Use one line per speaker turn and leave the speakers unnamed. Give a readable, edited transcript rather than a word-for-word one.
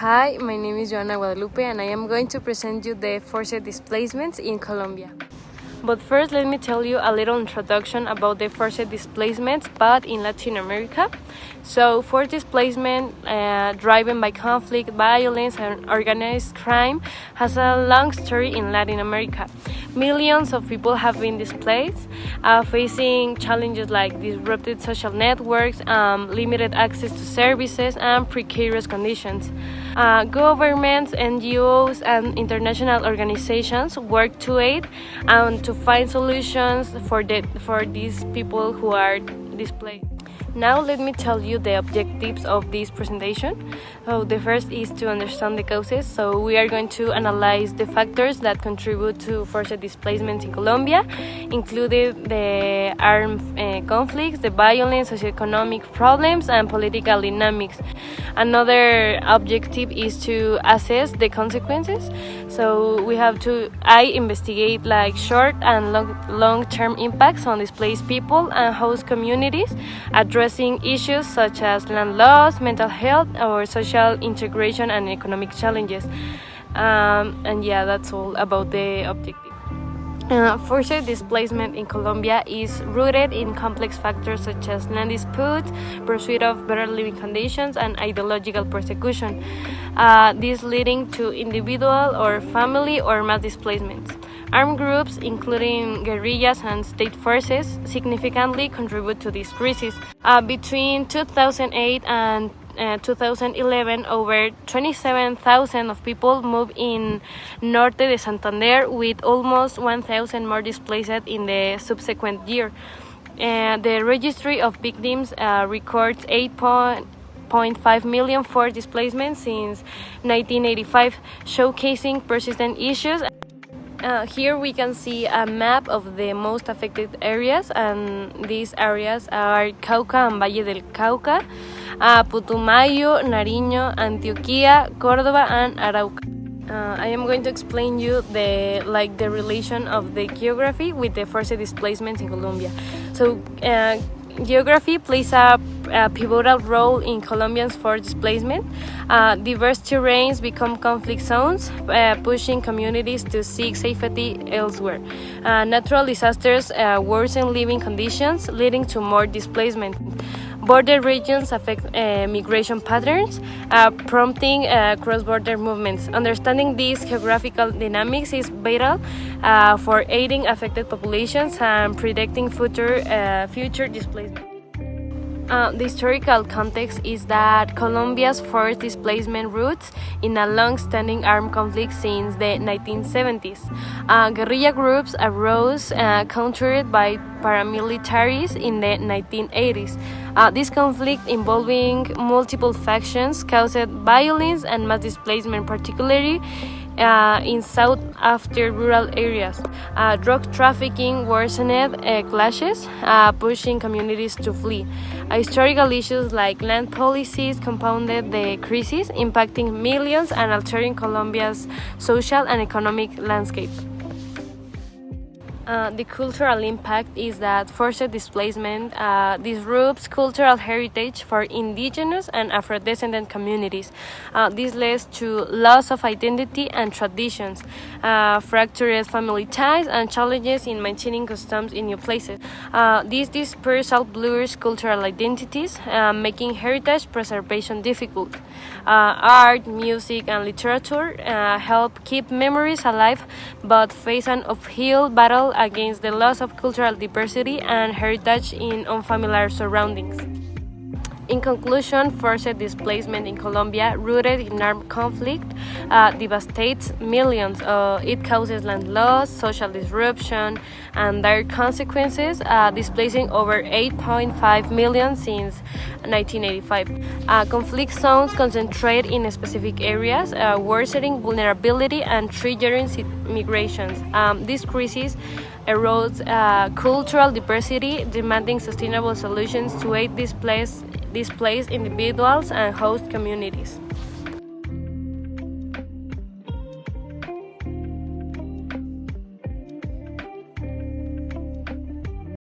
Hi, my name is Joana Guadalupe and I am going to present you the forced displacements in Colombia. But first, let me tell you a little introduction about the forced displacements, but in Latin America. So, forced displacement driven by conflict, violence, and organized crime has a long story in Latin America. Millions of people have been displaced, facing challenges like disrupted social networks, limited access to services, and precarious conditions. Governments, NGOs, and international organizations work to aid and to find solutions for these people who are displaced. Now let me tell you the objectives of this presentation. So the first is to understand the causes. So we are going to analyze the factors that contribute to forced displacements in Colombia, including the armed conflicts, the violence, socioeconomic problems, and political dynamics. Another objective is to assess the consequences. So we have to investigate like short and long-term impacts on displaced people and host communities, addressing issues such as land loss, mental health, or social integration and economic challenges. And yeah, that's all about the objective. Forced displacement in Colombia is rooted in complex factors such as land disputes, pursuit of better living conditions, and ideological persecution. This leading to individual or family or mass displacements. Armed groups, including guerrillas and state forces, significantly contribute to this crisis. Between 2008 and 2011, over 27,000 of people moved in Norte de Santander, with almost 1,000 more displaced in the subsequent year. The registry of victims records 8.5 million forced displacements since 1985, showcasing persistent issues. Here we can see a map of the most affected areas, and these areas are Cauca and Valle del Cauca, Putumayo, Nariño, Antioquia, Córdoba, and Arauca. I am going to explain you the relation of the geography with the forced displacements in Colombia. So, geography plays a pivotal role in Colombia's forced displacement. Diverse terrains become conflict zones, pushing communities to seek safety elsewhere. Natural disasters worsen living conditions, leading to more displacement. Border regions affect migration patterns, prompting cross-border movements. Understanding these geographical dynamics is vital for aiding affected populations and predicting future displacement. The historical context is that Colombia's forced displacement roots in a long-standing armed conflict since the 1970s. Guerrilla groups arose, countered by paramilitaries in the 1980s. This conflict, involving multiple factions, caused violence and mass displacement, particularly in south after rural areas. Drug trafficking worsened clashes, pushing communities to flee. Historical issues like land policies compounded the crisis, impacting millions and altering Colombia's social and economic landscape. The cultural impact is that forced displacement disrupts cultural heritage for indigenous and Afro-descendant communities. This leads to loss of identity and traditions, fractured family ties, and challenges in maintaining customs in new places. This dispersal blurs cultural identities, making heritage preservation difficult. Art, music, and literature help keep memories alive, but face an uphill battle against the loss of cultural diversity and heritage in unfamiliar surroundings. In conclusion, forced displacement in Colombia, rooted in armed conflict, devastates millions. It causes land loss, social disruption, and dire consequences, displacing over 8.5 million since 1985. Conflict zones concentrate in specific areas, worsening vulnerability and triggering migrations. This crisis erodes cultural diversity, demanding sustainable solutions to aid displaced individuals and host communities.